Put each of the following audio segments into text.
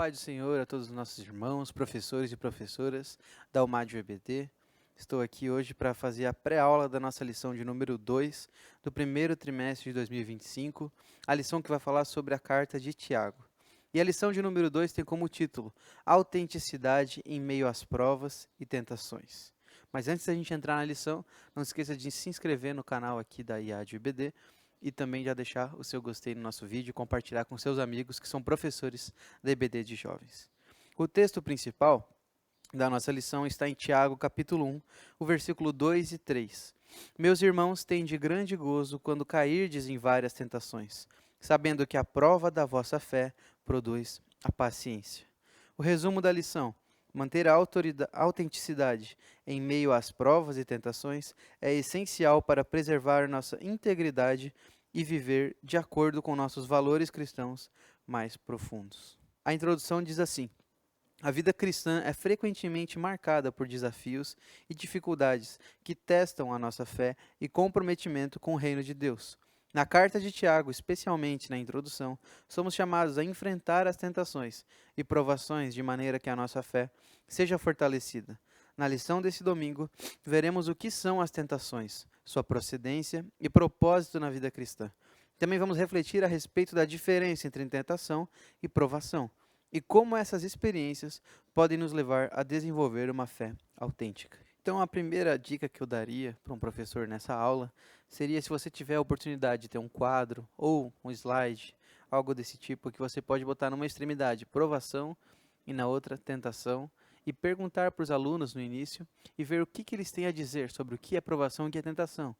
paz do Senhor a todos os nossos irmãos, professores e professoras da UMAD EBD. Estou aqui hoje para fazer a pré-aula da nossa lição de número 2 do primeiro trimestre de 2025, a lição que vai falar sobre a carta de Tiago. E a lição de número 2 tem como título Autenticidade em meio às provas e tentações. Mas antes da gente entrar na lição, não esqueça de se inscrever no canal aqui da IAD EBD e também já deixar o seu gostei no nosso vídeo e compartilhar com seus amigos que são professores da EBD de Jovens. O texto principal da nossa lição está em Tiago, capítulo 1, o versículo 2 e 3. Meus irmãos, tende grande gozo quando cairdes em várias tentações, sabendo que a prova da vossa fé produz a paciência. O resumo da lição: manter a autenticidade em meio às provas e tentações é essencial para preservar nossa integridade e viver de acordo com nossos valores cristãos mais profundos. A introdução diz assim: a vida cristã é frequentemente marcada por desafios e dificuldades que testam a nossa fé e comprometimento com o reino de Deus. Na carta de Tiago, especialmente na introdução, somos chamados a enfrentar as tentações e provações de maneira que a nossa fé seja fortalecida. Na lição desse domingo, veremos o que são as tentações, sua procedência e propósito na vida cristã. Também vamos refletir a respeito da diferença entre tentação e provação, e como essas experiências podem nos levar a desenvolver uma fé autêntica. Então, a primeira dica que eu daria para um professor nessa aula seria, se você tiver a oportunidade de ter um quadro ou um slide, algo desse tipo, que você pode botar numa extremidade provação e na outra tentação, e perguntar para os alunos no início e ver o que eles têm a dizer sobre o que é provação e o que é tentação.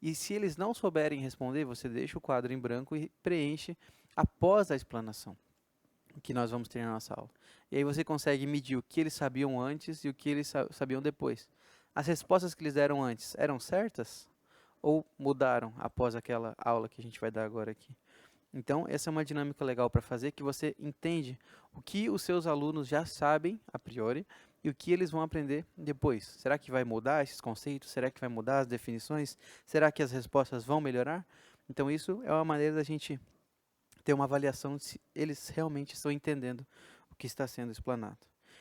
E se eles não souberem responder, você deixa o quadro em branco e preenche após a explanação que nós vamos ter na nossa aula. E aí você consegue medir o que eles sabiam antes e o que eles sabiam depois. As respostas que eles deram antes eram certas ou mudaram após aquela aula que a gente vai dar agora aqui? Então, essa é uma dinâmica legal para fazer, que você entende o que os seus alunos já sabem a priori e o que eles vão aprender depois. Será que vai mudar esses conceitos? Será que vai mudar as definições? Será que as respostas vão melhorar? Então, isso é uma maneira da gente ter uma avaliação de se eles realmente estão entendendo o que está sendo explanado.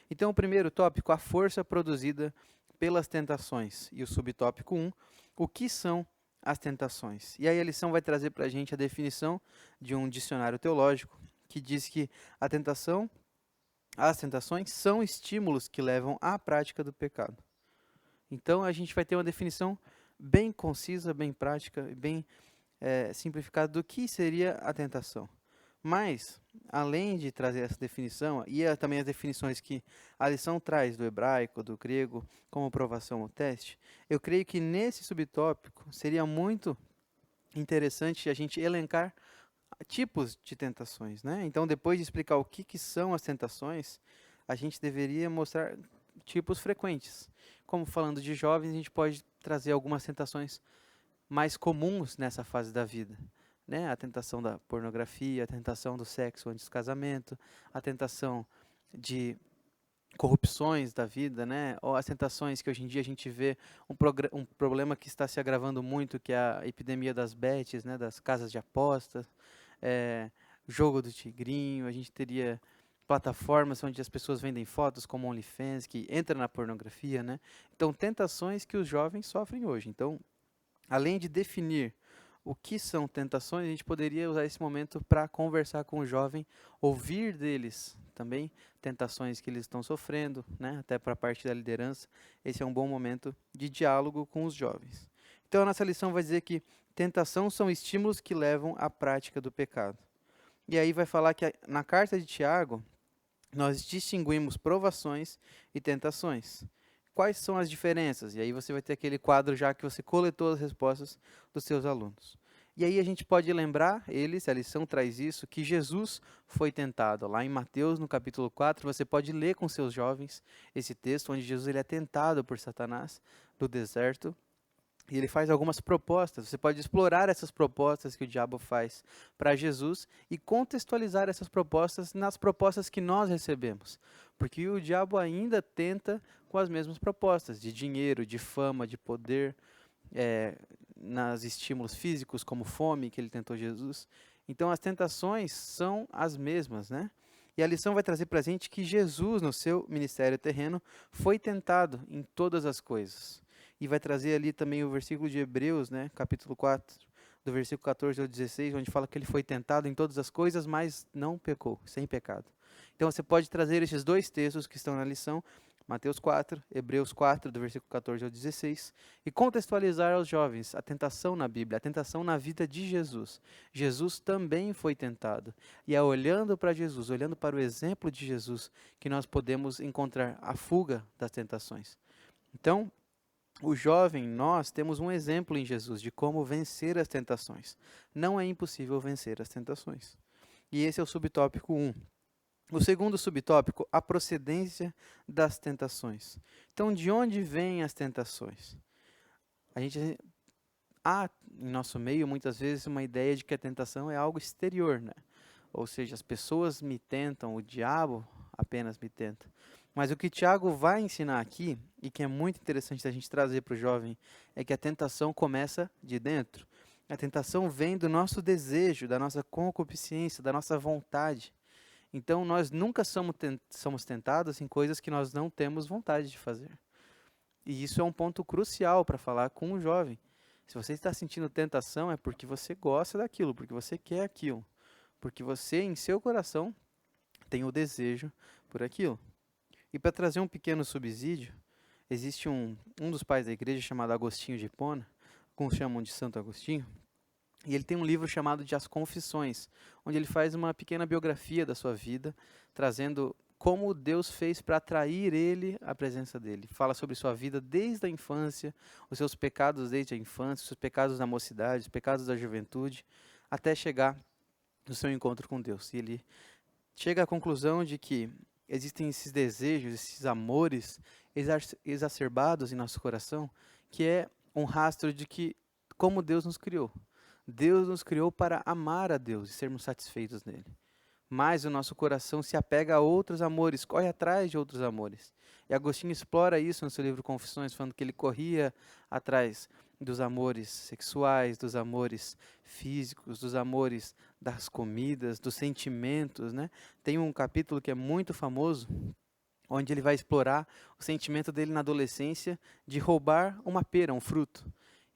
Então, o primeiro tópico, a força produzida pelas tentações. E o subtópico 1, o que são as tentações? E aí a lição vai trazer para a gente a definição de um dicionário teológico que diz que as tentações são estímulos que levam à prática do pecado. Então, a gente vai ter uma definição bem concisa, bem prática, bem simplificada do que seria a tentação. Mas, além de trazer essa definição, e também as definições que a lição traz do hebraico, do grego, como provação ou teste, eu creio que nesse subtópico seria muito interessante a gente elencar tipos de tentações, né? Então, depois de explicar o que são as tentações, a gente deveria mostrar tipos frequentes. Como falando de jovens, a gente pode trazer algumas tentações mais comuns nessa fase da vida, né? A tentação da pornografia, a tentação do sexo antes do casamento, a tentação de corrupções da vida, né? Ou as tentações que hoje em dia a gente vê um problema que está se agravando muito, que é a epidemia das bets, né? Das casas de apostas, jogo do tigrinho. A gente teria plataformas onde as pessoas vendem fotos, como OnlyFans, que entra na pornografia, né? Então, tentações que os jovens sofrem hoje. Então, além de definir o que são tentações, a gente poderia usar esse momento para conversar com o jovem, ouvir deles também tentações que eles estão sofrendo, né? Até para a parte da liderança. Esse é um bom momento de diálogo com os jovens. Então, a nossa lição vai dizer que tentação são estímulos que levam à prática do pecado. E aí vai falar que na carta de Tiago, nós distinguimos provações e tentações. Quais são as diferenças? E aí você vai ter aquele quadro já que você coletou as respostas dos seus alunos. E aí a gente pode lembrar eles, a lição traz isso, que Jesus foi tentado. Lá em Mateus, no capítulo 4, você pode ler com seus jovens esse texto, onde Jesus ele é tentado por Satanás no deserto. E ele faz algumas propostas. Você pode explorar essas propostas que o diabo faz para Jesus e contextualizar essas propostas nas propostas que nós recebemos. Porque o diabo ainda tenta com as mesmas propostas, de dinheiro, de fama, de poder, nas estímulos físicos, como fome, que ele tentou Jesus. Então, as tentações são as mesmas, né? E a lição vai trazer para a gente que Jesus, no seu ministério terreno, foi tentado em todas as coisas. E vai trazer ali também o versículo de Hebreus, né, capítulo 4, do versículo 14 ao 16, onde fala que ele foi tentado em todas as coisas, mas não pecou, sem pecado. Então você pode trazer esses dois textos que estão na lição, Mateus 4, Hebreus 4, do versículo 14 ao 16, e contextualizar aos jovens a tentação na Bíblia, a tentação na vida de Jesus. Jesus também foi tentado. E é olhando para Jesus, olhando para o exemplo de Jesus, que nós podemos encontrar a fuga das tentações. Então, o jovem, nós temos um exemplo em Jesus de como vencer as tentações. Não é impossível vencer as tentações. E esse é o subtópico 1. O segundo subtópico, a procedência das tentações. Então, de onde vêm as tentações? Há em nosso meio, muitas vezes, uma ideia de que a tentação é algo exterior, né? Ou seja, as pessoas me tentam, o diabo apenas me tenta. Mas o que Tiago vai ensinar aqui, e que é muito interessante a gente trazer para o jovem, é que a tentação começa de dentro. A tentação vem do nosso desejo, da nossa concupiscência, da nossa vontade. Então, nós nunca somos tentados em coisas que nós não temos vontade de fazer. E isso é um ponto crucial para falar com o jovem. Se você está sentindo tentação, é porque você gosta daquilo, porque você quer aquilo. Porque você, em seu coração, tem o desejo por aquilo. E para trazer um pequeno subsídio, existe um dos pais da igreja chamado Agostinho de Hipona, alguns chamam de Santo Agostinho, e ele tem um livro chamado de As Confissões, onde ele faz uma pequena biografia da sua vida, trazendo como Deus fez para atrair ele à presença dele. Fala sobre sua vida desde a infância, os seus pecados desde a infância, os seus pecados da mocidade, os pecados da juventude, até chegar no seu encontro com Deus. E ele chega à conclusão de que existem esses desejos, esses amores exacerbados em nosso coração, que é um rastro de que como Deus nos criou. Deus nos criou para amar a Deus e sermos satisfeitos nele. Mas o nosso coração se apega a outros amores, corre atrás de outros amores. E Agostinho explora isso no seu livro Confissões, falando que ele corria atrás dos amores sexuais, dos amores físicos, dos amores das comidas, dos sentimentos, né? Tem um capítulo que é muito famoso, onde ele vai explorar o sentimento dele na adolescência de roubar uma pera, um fruto.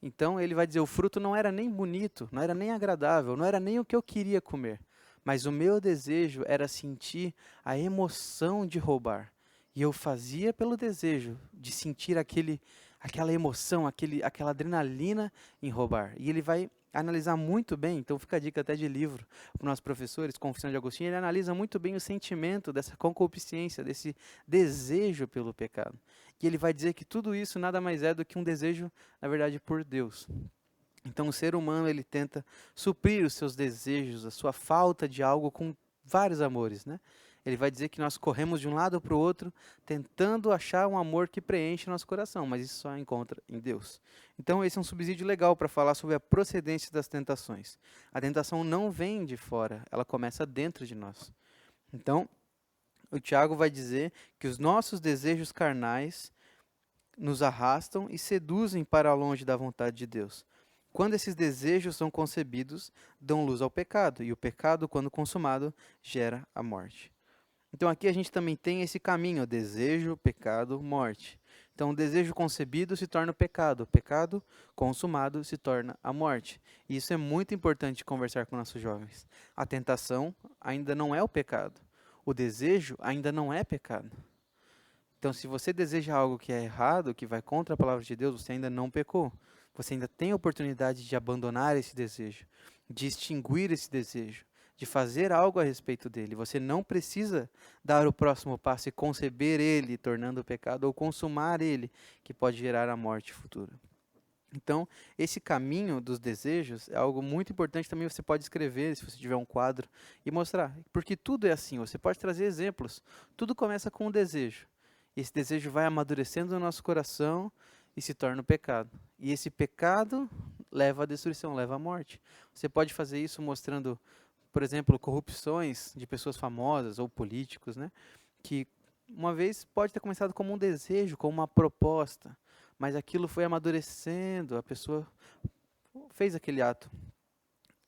Então ele vai dizer, o fruto não era nem bonito, não era nem agradável, não era nem o que eu queria comer. Mas o meu desejo era sentir a emoção de roubar. E eu fazia pelo desejo de sentir aquela emoção, aquela adrenalina em roubar. E ele vai analisar muito bem, então fica a dica até de livro para os nossos professores, Confissão de Agostinho, ele analisa muito bem o sentimento dessa concupiscência, desse desejo pelo pecado. E ele vai dizer que tudo isso nada mais é do que um desejo, na verdade, por Deus. Então o ser humano ele tenta suprir os seus desejos, a sua falta de algo com vários amores, né? Ele vai dizer que nós corremos de um lado para o outro, tentando achar um amor que preenche nosso coração, mas isso só encontra em Deus. Então esse é um subsídio legal para falar sobre a procedência das tentações. A tentação não vem de fora, ela começa dentro de nós. Então, o Tiago vai dizer que os nossos desejos carnais nos arrastam e seduzem para longe da vontade de Deus. Quando esses desejos são concebidos, dão luz ao pecado, e o pecado, quando consumado, gera a morte. Então aqui a gente também tem esse caminho, desejo, pecado, morte. Então o desejo concebido se torna o pecado consumado se torna a morte. E isso é muito importante conversar com nossos jovens. A tentação ainda não é o pecado. O desejo ainda não é pecado. Então se você deseja algo que é errado, que vai contra a palavra de Deus, você ainda não pecou. Você ainda tem a oportunidade de abandonar esse desejo, de extinguir esse desejo, de fazer algo a respeito dele. Você não precisa dar o próximo passo e conceber ele, tornando o pecado, ou consumar ele, que pode gerar a morte futura. Então, esse caminho dos desejos é algo muito importante. Também você pode escrever, se você tiver um quadro, e mostrar. Porque tudo é assim, você pode trazer exemplos. Tudo começa com um desejo. Esse desejo vai amadurecendo no nosso coração e se torna o pecado. E esse pecado leva à destruição, leva à morte. Você pode fazer isso mostrando, por exemplo, corrupções de pessoas famosas ou políticos, né? Que uma vez pode ter começado como um desejo, como uma proposta, mas aquilo foi amadurecendo, a pessoa fez aquele ato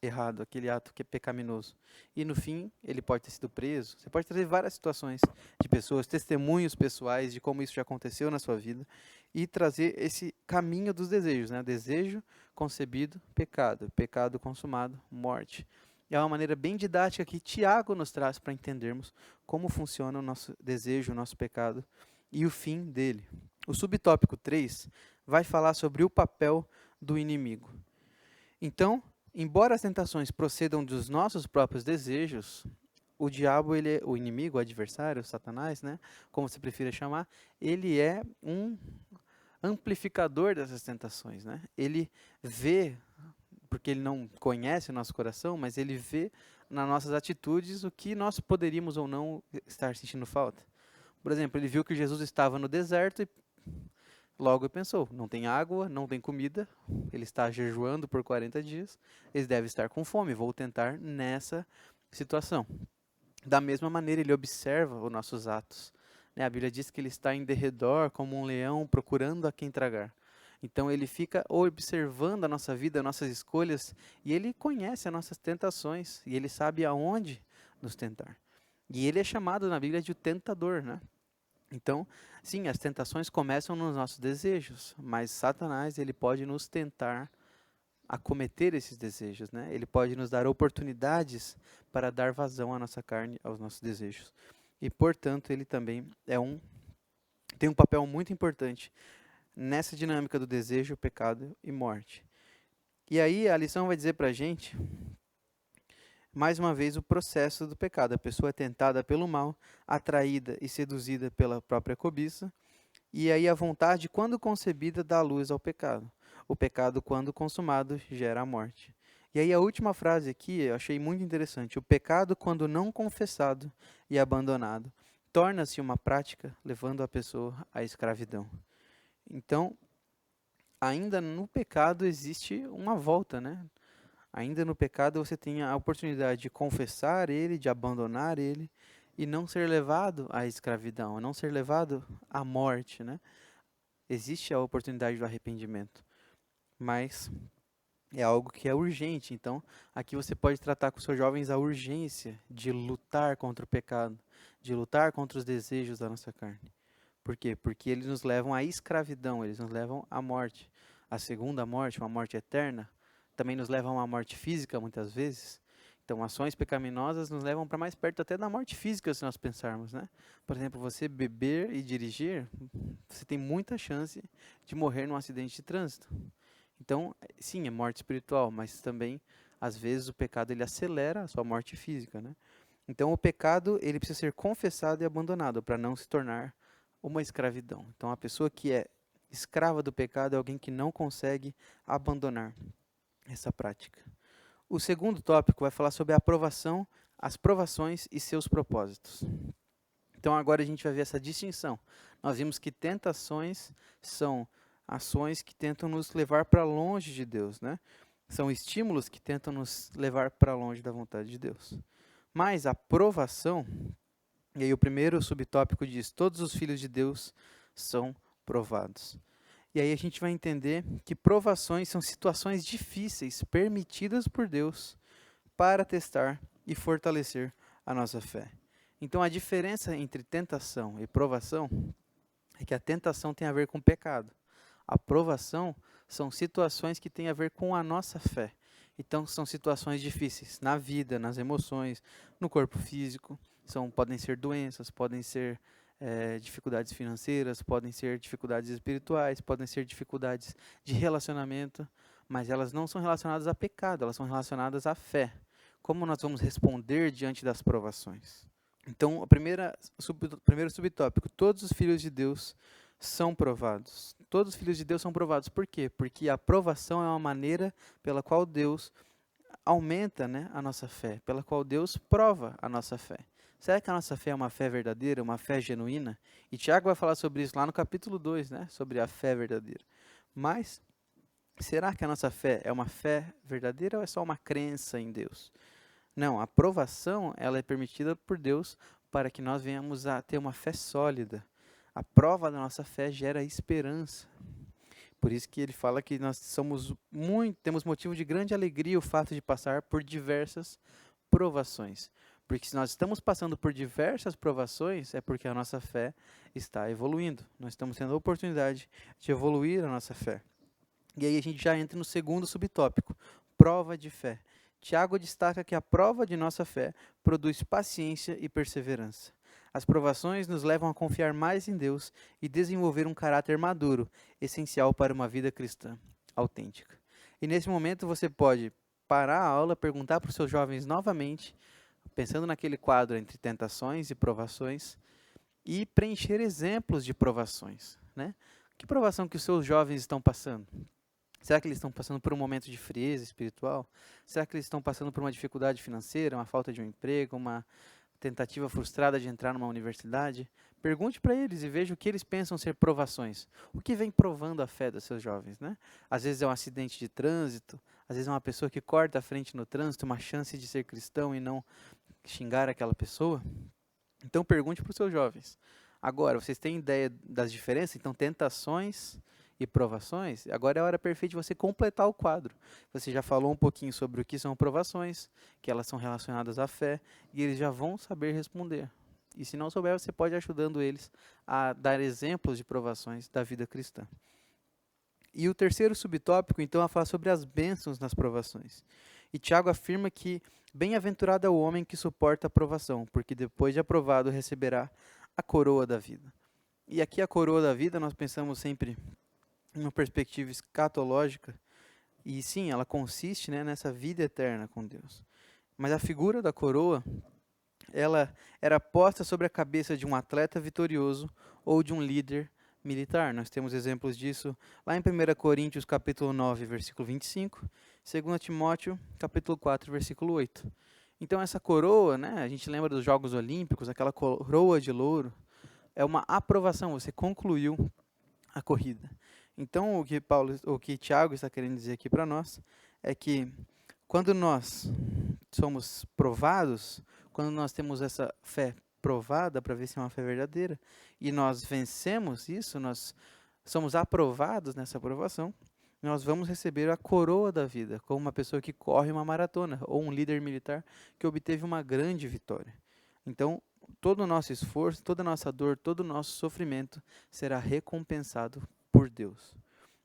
errado, aquele ato que é pecaminoso. E no fim, ele pode ter sido preso. Você pode trazer várias situações de pessoas, testemunhos pessoais de como isso já aconteceu na sua vida e trazer esse caminho dos desejos, né? Desejo concebido, pecado, pecado consumado, morte. E é uma maneira bem didática que Tiago nos traz para entendermos como funciona o nosso desejo, o nosso pecado e o fim dele. O subtópico 3 vai falar sobre o papel do inimigo. Então, embora as tentações procedam dos nossos próprios desejos, o diabo, ele é o inimigo, o adversário, o Satanás, né, como você prefira chamar, ele é um amplificador dessas tentações, né? Ele vê, porque ele não conhece o nosso coração, mas ele vê nas nossas atitudes o que nós poderíamos ou não estar sentindo falta. Por exemplo, ele viu que Jesus estava no deserto e logo ele pensou, não tem água, não tem comida, ele está jejuando por 40 dias, ele deve estar com fome, vou tentar nessa situação. Da mesma maneira, ele observa os nossos atos. Né? A Bíblia diz que ele está em derredor como um leão procurando a quem tragar. Então ele fica observando a nossa vida, as nossas escolhas, e ele conhece as nossas tentações, e ele sabe aonde nos tentar. E ele é chamado na Bíblia de o tentador, né? Então, sim, as tentações começam nos nossos desejos, mas Satanás, ele pode nos tentar a cometer esses desejos, né? Ele pode nos dar oportunidades para dar vazão à nossa carne, aos nossos desejos. E, portanto, ele também tem um papel muito importante nessa dinâmica do desejo, pecado e morte. E aí a lição vai dizer para a gente, mais uma vez, o processo do pecado. A pessoa é tentada pelo mal, atraída e seduzida pela própria cobiça, e aí a vontade, quando concebida, dá luz ao pecado. O pecado, quando consumado, gera a morte. E aí a última frase aqui, eu achei muito interessante. O pecado, quando não confessado e abandonado, torna-se uma prática, levando a pessoa à escravidão. Então, ainda no pecado existe uma volta, né? Ainda no pecado você tem a oportunidade de confessar ele, de abandonar ele e não ser levado à escravidão, não ser levado à morte, né? Existe a oportunidade do arrependimento, mas é algo que é urgente. Então, aqui você pode tratar com seus jovens a urgência de lutar contra o pecado, de lutar contra os desejos da nossa carne. Por quê? Porque eles nos levam à escravidão, eles nos levam à morte. A segunda morte, uma morte eterna, também nos leva a uma morte física, muitas vezes. Então, ações pecaminosas nos levam para mais perto até da morte física, se nós pensarmos, né? Por exemplo, você beber e dirigir, você tem muita chance de morrer num acidente de trânsito. Então, sim, é morte espiritual, mas também, às vezes, o pecado ele acelera a sua morte física, né? Então, o pecado ele precisa ser confessado e abandonado para não se tornar uma escravidão. Então, a pessoa que é escrava do pecado é alguém que não consegue abandonar essa prática. O segundo tópico vai falar sobre a aprovação, as provações e seus propósitos. Então agora a gente vai ver essa distinção. Nós vimos que tentações são ações que tentam nos levar para longe de Deus, né? São estímulos que tentam nos levar para longe da vontade de Deus. Mas a provação, e aí o primeiro subtópico diz, todos os filhos de Deus são provados. E aí a gente vai entender que provações são situações difíceis permitidas por Deus para testar e fortalecer a nossa fé. Então a diferença entre tentação e provação é que a tentação tem a ver com pecado. A provação são situações que têm a ver com a nossa fé. Então são situações difíceis na vida, nas emoções, no corpo físico. Podem ser doenças, podem ser dificuldades financeiras, podem ser dificuldades espirituais, podem ser dificuldades de relacionamento, mas elas não são relacionadas a pecado, elas são relacionadas à fé. Como nós vamos responder diante das provações? Então, o primeiro subtópico, todos os filhos de Deus são provados. Todos os filhos de Deus são provados. Por quê? Porque a provação é uma maneira pela qual Deus aumenta, né, a nossa fé, pela qual Deus prova a nossa fé. Será que a nossa fé é uma fé verdadeira, uma fé genuína? E Tiago vai falar sobre isso lá no capítulo 2, né, sobre a fé verdadeira. Mas, será que a nossa fé é uma fé verdadeira ou é só uma crença em Deus? Não, a provação ela é permitida por Deus para que nós venhamos a ter uma fé sólida. A prova da nossa fé gera esperança. Por isso que ele fala que nós temos motivo de grande alegria o fato de passar por diversas provações. Porque se nós estamos passando por diversas provações, é porque a nossa fé está evoluindo. Nós estamos tendo a oportunidade de evoluir a nossa fé. E aí a gente já entra no segundo subtópico, prova de fé. Tiago destaca que a prova de nossa fé produz paciência e perseverança. As provações nos levam a confiar mais em Deus e desenvolver um caráter maduro, essencial para uma vida cristã autêntica. E nesse momento você pode parar a aula, perguntar para os seus jovens novamente, pensando naquele quadro entre tentações e provações, e preencher exemplos de provações, né? Que provação que os seus jovens estão passando? Será que eles estão passando por um momento de frieza espiritual? Será que eles estão passando por uma dificuldade financeira, uma falta de um emprego, uma tentativa frustrada de entrar numa universidade? Pergunte para eles e veja o que eles pensam ser provações. O que vem provando a fé dos seus jovens, né? Às vezes é um acidente de trânsito, às vezes é uma pessoa que corta a frente no trânsito, uma chance de ser cristão e não xingar aquela pessoa. Então pergunte para os seus jovens. Agora, vocês têm ideia das diferenças? Então, tentações e provações, agora é a hora perfeita de você completar o quadro. Você já falou um pouquinho sobre o que são provações, que elas são relacionadas à fé, e eles já vão saber responder. E se não souber, você pode ir ajudando eles a dar exemplos de provações da vida cristã. E o terceiro subtópico, então, é falar sobre as bênçãos nas provações. E Tiago afirma que bem-aventurado é o homem que suporta a provação, porque depois de aprovado receberá a coroa da vida. E aqui a coroa da vida nós pensamos sempre em uma perspectiva escatológica, e sim, ela consiste, né, nessa vida eterna com Deus. Mas a figura da coroa, ela era posta sobre a cabeça de um atleta vitorioso ou de um líder militar. Nós temos exemplos disso lá em 1 Coríntios capítulo 9, versículo 25, 2 Timóteo capítulo 4, versículo 8. Então essa coroa, né, a gente lembra dos Jogos Olímpicos, aquela coroa de louro, é uma aprovação, você concluiu a corrida. Então o que Tiago está querendo dizer aqui para nós é que quando nós somos provados, quando nós temos essa fé provada para ver se é uma fé verdadeira, e nós vencemos isso, nós somos aprovados nessa aprovação, nós vamos receber a coroa da vida, como uma pessoa que corre uma maratona, ou um líder militar que obteve uma grande vitória. Então, todo o nosso esforço, toda a nossa dor, todo o nosso sofrimento será recompensado por Deus.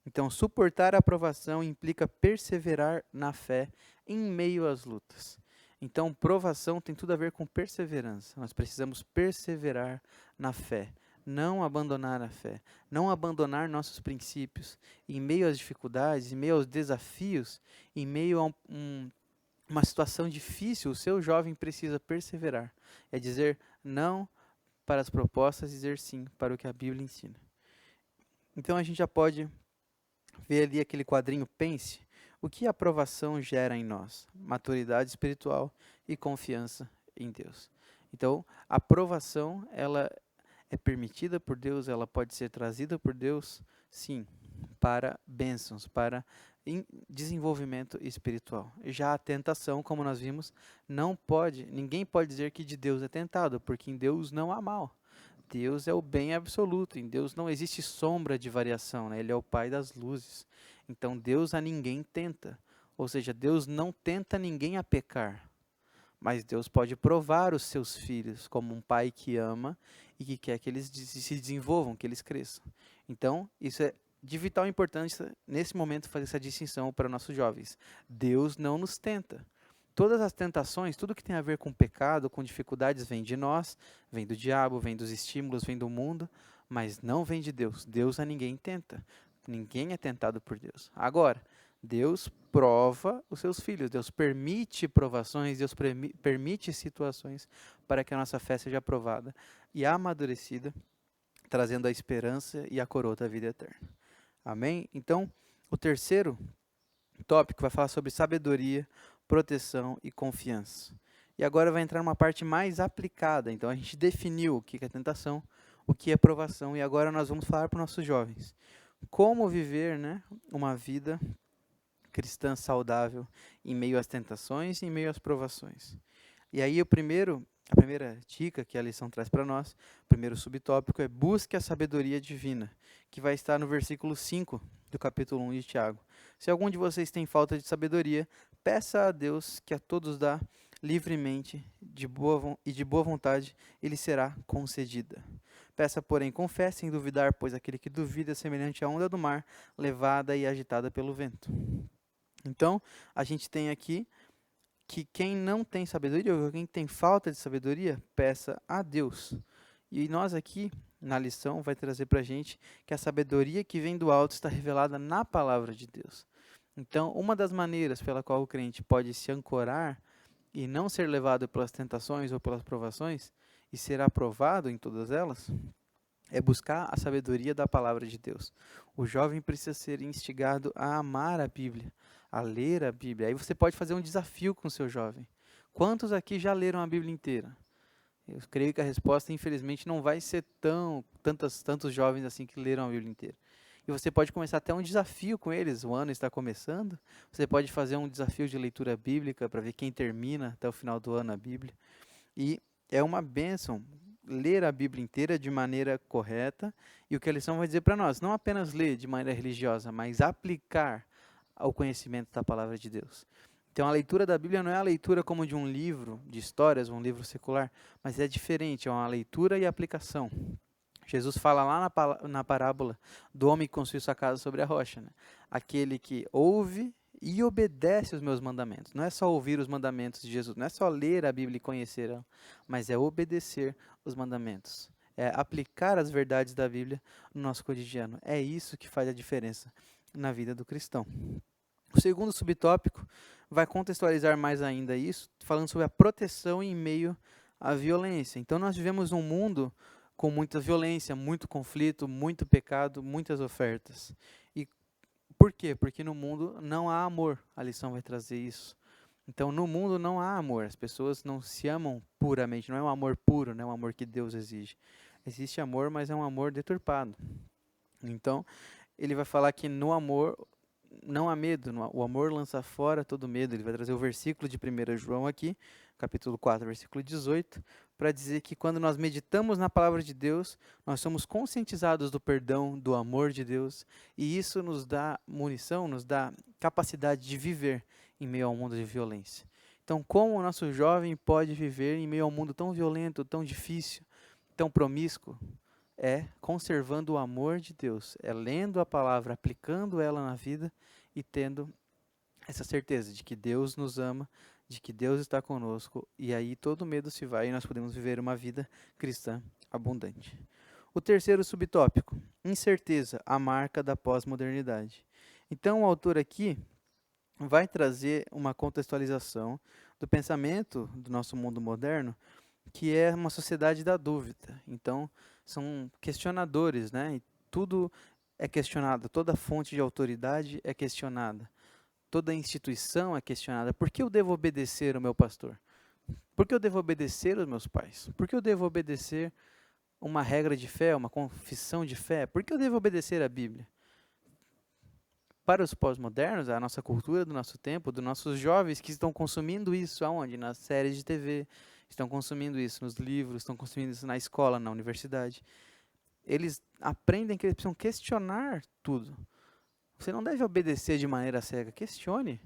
Então, suportar a aprovação implica perseverar na fé em meio às lutas. Então, provação tem tudo a ver com perseverança. Nós precisamos perseverar na fé, não abandonar a fé, não abandonar nossos princípios. Em meio às dificuldades, em meio aos desafios, em meio a uma situação difícil, o seu jovem precisa perseverar. É dizer não para as propostas, dizer sim para o que a Bíblia ensina. Então, a gente já pode ver ali aquele quadrinho Pense, o que a aprovação gera em nós? Maturidade espiritual e confiança em Deus. Então, a aprovação, ela é permitida por Deus, ela pode ser trazida por Deus, sim, para bênçãos, para desenvolvimento espiritual. Já a tentação, como nós vimos, ninguém pode dizer que de Deus é tentado, porque em Deus não há mal. Deus é o bem absoluto, em Deus não existe sombra de variação, né? Ele é o Pai das luzes. Então Deus a ninguém tenta, ou seja, Deus não tenta ninguém a pecar, mas Deus pode provar os seus filhos como um pai que ama e que quer que eles se desenvolvam, que eles cresçam. Então, isso é de vital importância nesse momento fazer essa distinção para nossos jovens. Deus não nos tenta. Todas as tentações, tudo que tem a ver com pecado, com dificuldades, vem de nós, vem do diabo, vem dos estímulos, vem do mundo, mas não vem de Deus. Deus a ninguém tenta. Ninguém é tentado por Deus. Agora, Deus prova os seus filhos. Deus permite provações, Deus permite situações para que a nossa fé seja aprovada e amadurecida, trazendo a esperança e a coroa da vida eterna. Amém? Então, o terceiro tópico vai falar sobre sabedoria, proteção e confiança. E agora vai entrar numa parte mais aplicada. Então, a gente definiu o que é tentação, o que é provação, e agora nós vamos falar para os nossos jovens. Como viver, né, uma vida cristã saudável em meio às tentações e em meio às provações. E aí a primeira dica que a lição traz para nós, o primeiro subtópico é busque a sabedoria divina, que vai estar no versículo 5 do capítulo 1 de Tiago. Se algum de vocês tem falta de sabedoria, peça a Deus que a todos dá livremente e de boa vontade, e lhe será concedida. Peça, porém, com fé, sem duvidar, pois aquele que duvida é semelhante à onda do mar, levada e agitada pelo vento. Então, a gente tem aqui que quem não tem sabedoria, ou quem tem falta de sabedoria, peça a Deus. E nós aqui, na lição, vai trazer para a gente que a sabedoria que vem do alto está revelada na palavra de Deus. Então, uma das maneiras pela qual o crente pode se ancorar e não ser levado pelas tentações ou pelas provações, e ser aprovado em todas elas, é buscar a sabedoria da palavra de Deus. O jovem precisa ser instigado a amar a Bíblia, a ler a Bíblia. Aí você pode fazer um desafio com o seu jovem. Quantos aqui já leram a Bíblia inteira? Eu creio que a resposta, infelizmente, não vai ser tantos jovens assim que leram a Bíblia inteira. E você pode começar até um desafio com eles, o ano está começando. Você pode fazer um desafio de leitura bíblica para ver quem termina até o final do ano a Bíblia. E é uma bênção ler a Bíblia inteira de maneira correta. E o que a lição vai dizer para nós, não apenas ler de maneira religiosa, mas aplicar ao conhecimento da palavra de Deus. Então, a leitura da Bíblia não é a leitura como de um livro de histórias, um livro secular, mas é diferente, é uma leitura e aplicação. Jesus fala lá na parábola do homem que construiu sua casa sobre a rocha, né? Aquele que ouve e obedece os meus mandamentos. Não é só ouvir os mandamentos de Jesus, não é só ler a Bíblia e conhecer ela, mas é obedecer os mandamentos. É aplicar as verdades da Bíblia no nosso cotidiano. É isso que faz a diferença na vida do cristão. O segundo subtópico vai contextualizar mais ainda isso, falando sobre a proteção em meio à violência. Então, nós vivemos num mundo com muita violência, muito conflito, muito pecado, muitas ofertas. E por quê? Porque no mundo não há amor. A lição vai trazer isso. Então, no mundo não há amor. As pessoas não se amam puramente. Não é um amor puro, não é um amor que Deus exige. Existe amor, mas é um amor deturpado. Então, ele vai falar que no amor não há medo, o amor lança fora todo medo. Ele vai trazer o versículo de 1 João aqui, capítulo 4, versículo 18, para dizer que quando nós meditamos na palavra de Deus, nós somos conscientizados do perdão, do amor de Deus, e isso nos dá munição, nos dá capacidade de viver em meio ao mundo de violência. Então, como o nosso jovem pode viver em meio ao mundo tão violento, tão difícil, tão promíscuo? É conservando o amor de Deus, é lendo a palavra, aplicando ela na vida e tendo essa certeza de que Deus nos ama, de que Deus está conosco, e aí todo medo se vai e nós podemos viver uma vida cristã abundante. O terceiro subtópico, incerteza, a marca da pós-modernidade. Então o autor aqui vai trazer uma contextualização do pensamento do nosso mundo moderno, que é uma sociedade da dúvida. Então, são questionadores, né? E tudo é questionado, toda fonte de autoridade é questionada, toda instituição é questionada. Por que eu devo obedecer o meu pastor? Por que eu devo obedecer os meus pais? Por que eu devo obedecer uma regra de fé, uma confissão de fé? Por que eu devo obedecer a Bíblia? Para os pós-modernos, a nossa cultura do nosso tempo, dos nossos jovens que estão consumindo isso aonde? Nas séries de TV, estão consumindo isso nos livros, estão consumindo isso na escola, na universidade. Eles aprendem que eles precisam questionar tudo. Você não deve obedecer de maneira cega, questione.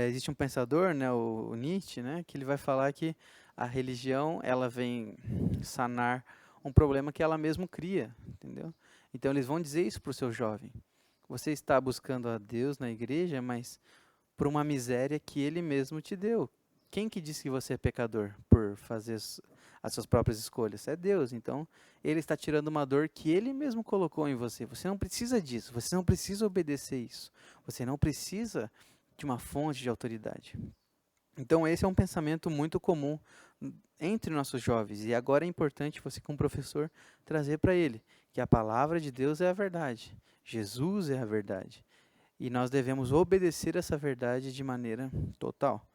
Existe um pensador, né, o Nietzsche, né, que ele vai falar que a religião ela vem sanar um problema que ela mesma cria, entendeu? Então eles vão dizer isso para o seu jovem. Você está buscando a Deus na igreja, mas por uma miséria que Ele mesmo te deu. Quem que disse que você é pecador por fazer as suas próprias escolhas? É Deus. Então, Ele está tirando uma dor que Ele mesmo colocou em você. Você não precisa disso. Você não precisa obedecer isso. Você não precisa de uma fonte de autoridade. Então, esse é um pensamento muito comum entre nossos jovens. E agora é importante você, como professor, trazer para ele que a palavra de Deus é a verdade. Jesus é a verdade. E nós devemos obedecer essa verdade de maneira total.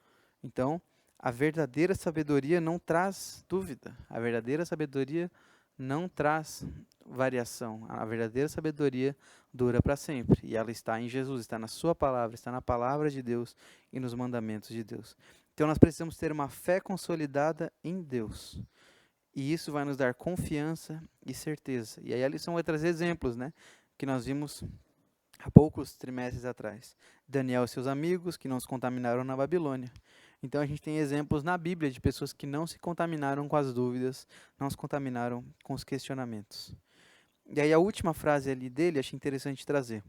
Então, a verdadeira sabedoria não traz dúvida. A verdadeira sabedoria não traz variação. A verdadeira sabedoria dura para sempre. E ela está em Jesus, está na sua palavra, está na palavra de Deus e nos mandamentos de Deus. Então, nós precisamos ter uma fé consolidada em Deus. E isso vai nos dar confiança e certeza. E aí a lição vai trazer exemplos, né? Que nós vimos há poucos trimestres atrás. Daniel e seus amigos que não se contaminaram na Babilônia. Então a gente tem exemplos na Bíblia de pessoas que não se contaminaram com as dúvidas, não se contaminaram com os questionamentos. E aí a última frase ali dele, achei interessante trazer.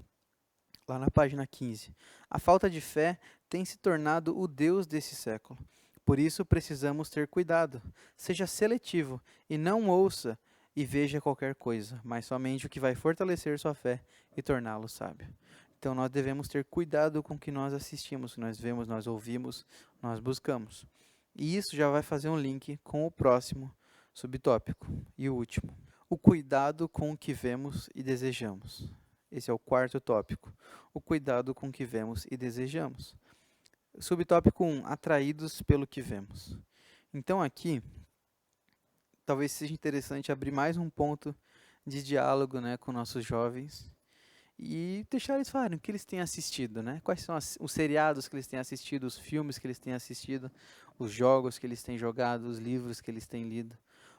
Lá na página 15. A falta de fé tem se tornado o Deus desse século. Por isso precisamos ter cuidado. Seja seletivo e não ouça e veja qualquer coisa, mas somente o que vai fortalecer sua fé e torná-lo sábio. Então nós devemos ter cuidado com o que nós assistimos, que nós vemos, nós ouvimos, nós buscamos. E isso já vai fazer um link com o próximo subtópico e o último. O cuidado com o que vemos e desejamos. Esse é o quarto tópico. O cuidado com o que vemos e desejamos. Subtópico 1. Atraídos pelo que vemos. Então aqui, talvez seja interessante abrir mais um ponto de diálogo, né, com nossos jovens e deixar eles falarem o que eles têm assistido, né? Quais são os seriados que eles têm assistido, os filmes que eles têm assistido, os jogos que eles têm jogado, os livros que eles têm lido.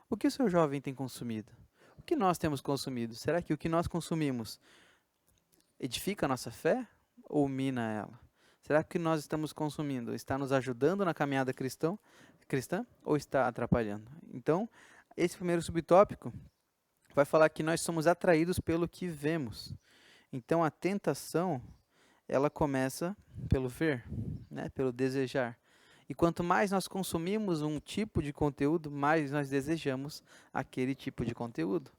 O que o seu jovem tem consumido? O que nós temos consumido? Será que o que nós consumimos edifica a nossa fé ou mina ela? Será que o que nós estamos consumindo está nos ajudando na caminhada cristã ou está atrapalhando? Então, esse primeiro subtópico vai falar que nós somos atraídos pelo que vemos. Então, a tentação, ela começa pelo ver, né? Pelo desejar. E quanto mais nós consumimos um tipo de conteúdo, mais nós desejamos aquele tipo de conteúdo.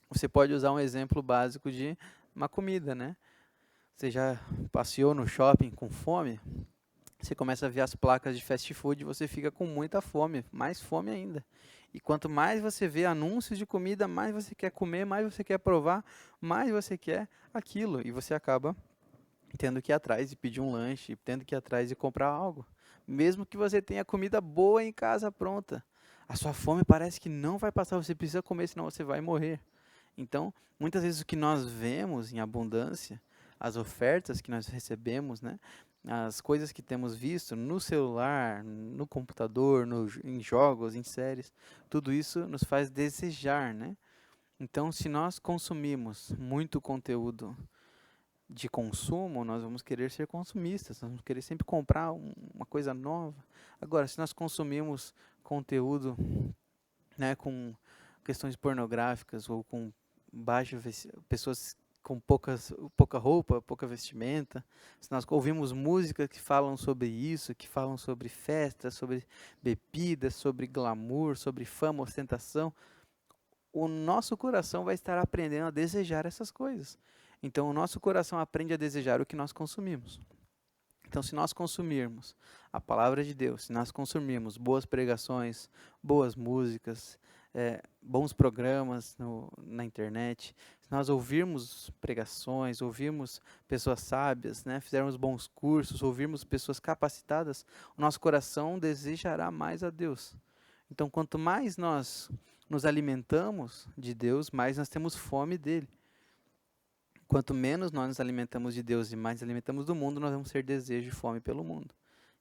Você pode usar um exemplo básico de uma comida, né? Você já passeou no shopping com fome? Você começa a ver as placas de fast food e você fica com muita fome, mais fome ainda. E quanto mais você vê anúncios de comida, mais você quer comer, mais você quer provar, mais você quer aquilo. E você acaba tendo que ir atrás e pedir um lanche, tendo que ir atrás e comprar algo. Mesmo que você tenha comida boa em casa pronta. A sua fome parece que não vai passar, você precisa comer, senão você vai morrer. Então, muitas vezes o que nós vemos em abundância, as ofertas que nós recebemos, né? As coisas que temos visto no celular, no computador, em jogos, em séries, tudo isso nos faz desejar, né? Então, se nós consumimos muito conteúdo de consumo, nós vamos querer ser consumistas, nós vamos querer sempre comprar uma coisa nova. Agora, se nós consumimos conteúdo, né, com questões pornográficas ou com pessoas com pouca roupa, pouca vestimenta, se nós ouvimos músicas que falam sobre isso, que falam sobre festas, sobre bebidas, sobre glamour, sobre fama, ostentação, o nosso coração vai estar aprendendo a desejar essas coisas. Então, o nosso coração aprende a desejar o que nós consumimos. Então, se nós consumirmos a palavra de Deus, se nós consumirmos boas pregações, boas músicas, bons programas na internet, se nós ouvirmos pregações, ouvirmos pessoas sábias, né, fizermos bons cursos, ouvirmos pessoas capacitadas, o nosso coração desejará mais a Deus. Então, quanto mais nós nos alimentamos de Deus, mais nós temos fome dele. Quanto menos nós nos alimentamos de Deus e mais nos alimentamos do mundo, nós vamos ter desejo e fome pelo mundo.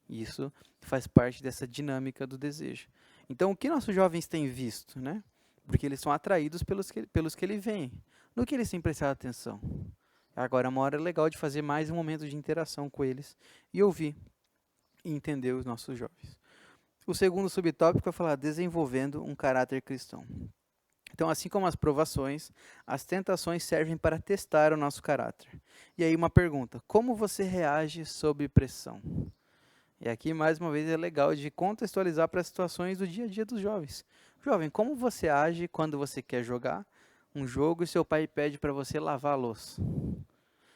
E isso faz parte dessa dinâmica do desejo. Então, o que nossos jovens têm visto, né? Porque eles são atraídos pelos que ele veem. No que eles têm prestado atenção. Agora é uma hora legal de fazer mais um momento de interação com eles e ouvir e entender os nossos jovens. O segundo subtópico é falar desenvolvendo um caráter cristão. Então, assim como as provações, as tentações servem para testar o nosso caráter. E aí uma pergunta, como você reage sob pressão? E aqui, mais uma vez, é legal de contextualizar para as situações do dia a dia dos jovens. Jovem, como você age quando você quer jogar um jogo e seu pai pede para você lavar a louça?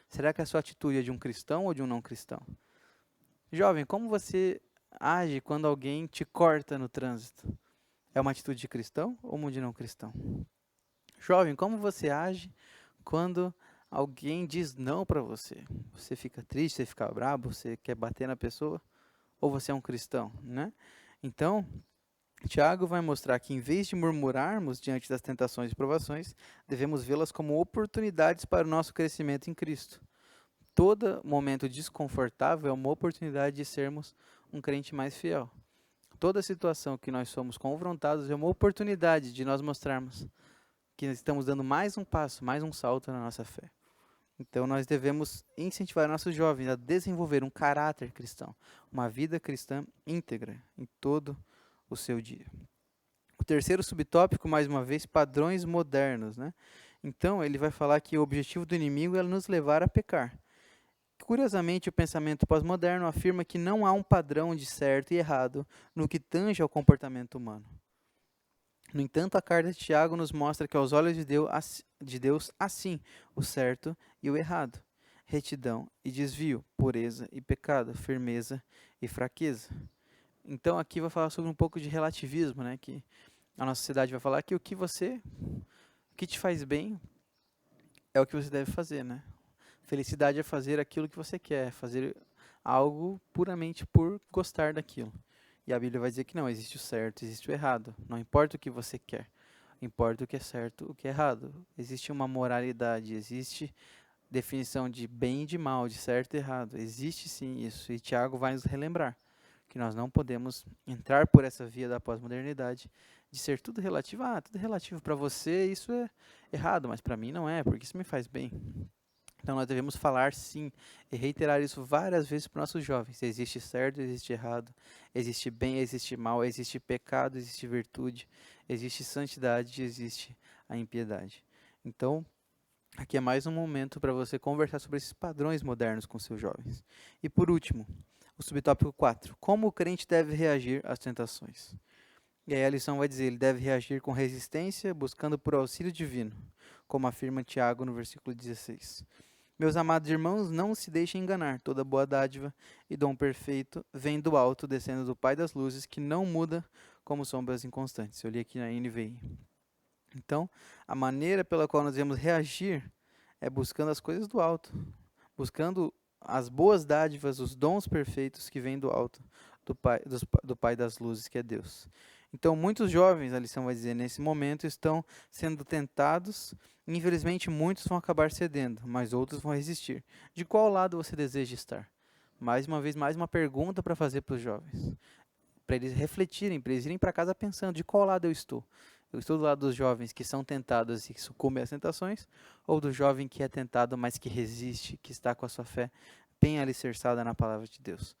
Será que a sua atitude é de um cristão ou de um não cristão? Jovem, como você age quando alguém te corta no trânsito? É uma atitude de cristão ou uma de não cristão? Jovem, como você age quando alguém diz não para você? Você fica triste, você fica bravo, você quer bater na pessoa? Ou você é um cristão, né? Então, Tiago vai mostrar que em vez de murmurarmos diante das tentações e provações, devemos vê-las como oportunidades para o nosso crescimento em Cristo. Todo momento desconfortável é uma oportunidade de sermos um crente mais fiel. Toda situação que nós somos confrontados é uma oportunidade de nós mostrarmos que estamos dando mais um passo, mais um salto na nossa fé. Então, nós devemos incentivar nossos jovens a desenvolver um caráter cristão, uma vida cristã íntegra em todo o seu dia. O terceiro subtópico, mais uma vez, padrões modernos, né? Então, ele vai falar que o objetivo do inimigo é nos levar a pecar. Curiosamente, o pensamento pós-moderno afirma que não há um padrão de certo e errado no que tange ao comportamento humano. No entanto, a carta de Tiago nos mostra que aos olhos de Deus, assim, o certo e o errado, retidão e desvio, pureza e pecado, firmeza e fraqueza. Então, aqui vai falar sobre um pouco de relativismo, né? Que a nossa sociedade vai falar que o que te faz bem é o que você deve fazer, né? Felicidade é fazer aquilo que você quer, fazer algo puramente por gostar daquilo. E a Bíblia vai dizer que não, existe o certo, existe o errado. Não importa o que você quer, importa o que é certo, o que é errado. Existe uma moralidade, existe definição de bem e de mal, de certo e errado. Existe sim isso. E Tiago vai nos relembrar que nós não podemos entrar por essa via da pós-modernidade de ser tudo relativo. Ah, tudo relativo para você, isso é errado, mas para mim não é, porque isso me faz bem. Então nós devemos falar sim e reiterar isso várias vezes para os nossos jovens. Existe certo, existe errado, existe bem, existe mal, existe pecado, existe virtude, existe santidade, existe a impiedade. Então, aqui é mais um momento para você conversar sobre esses padrões modernos com seus jovens. E por último, o subtópico 4. Como o crente deve reagir às tentações? E aí a lição vai dizer, ele deve reagir com resistência, buscando por auxílio divino, como afirma Tiago no versículo 16. Meus amados irmãos, não se deixem enganar. Toda boa dádiva e dom perfeito vem do alto, descendo do Pai das luzes, que não muda como sombras inconstantes. Eu li aqui na NVI. Então, a maneira pela qual nós devemos reagir é buscando as coisas do alto, buscando as boas dádivas, os dons perfeitos que vêm do alto, do Pai das luzes, que é Deus. Então, muitos jovens, a lição vai dizer, nesse momento estão sendo tentados. Infelizmente, muitos vão acabar cedendo, mas outros vão resistir. De qual lado você deseja estar? Mais uma vez, mais uma pergunta para fazer para os jovens. Para eles refletirem, para eles irem para casa pensando, de qual lado eu estou? Eu estou do lado dos jovens que são tentados e que sucumbem às tentações, ou do jovem que é tentado, mas que resiste, que está com a sua fé bem alicerçada na palavra de Deus?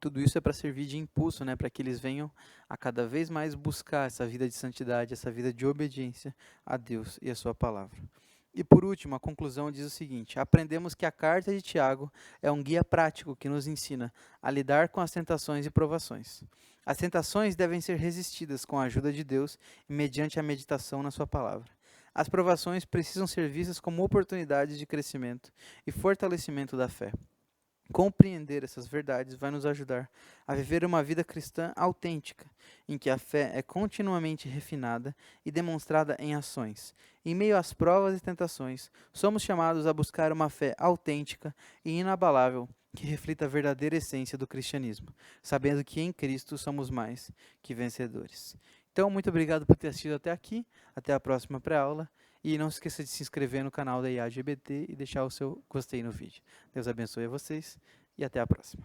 Tudo isso é para servir de impulso, né, para que eles venham a cada vez mais buscar essa vida de santidade, essa vida de obediência a Deus e a sua palavra. E por último, a conclusão diz o seguinte: aprendemos que a carta de Tiago é um guia prático que nos ensina a lidar com as tentações e provações. As tentações devem ser resistidas com a ajuda de Deus e mediante a meditação na sua palavra. As provações precisam ser vistas como oportunidades de crescimento e fortalecimento da fé. Compreender essas verdades vai nos ajudar a viver uma vida cristã autêntica, em que a fé é continuamente refinada e demonstrada em ações. Em meio às provas e tentações, somos chamados a buscar uma fé autêntica e inabalável que reflita a verdadeira essência do cristianismo, sabendo que em Cristo somos mais que vencedores. Então, muito obrigado por ter assistido até aqui. Até a próxima pré-aula. E não se esqueça de se inscrever no canal da IAGBT e deixar o seu gostei no vídeo. Deus abençoe a vocês e até a próxima.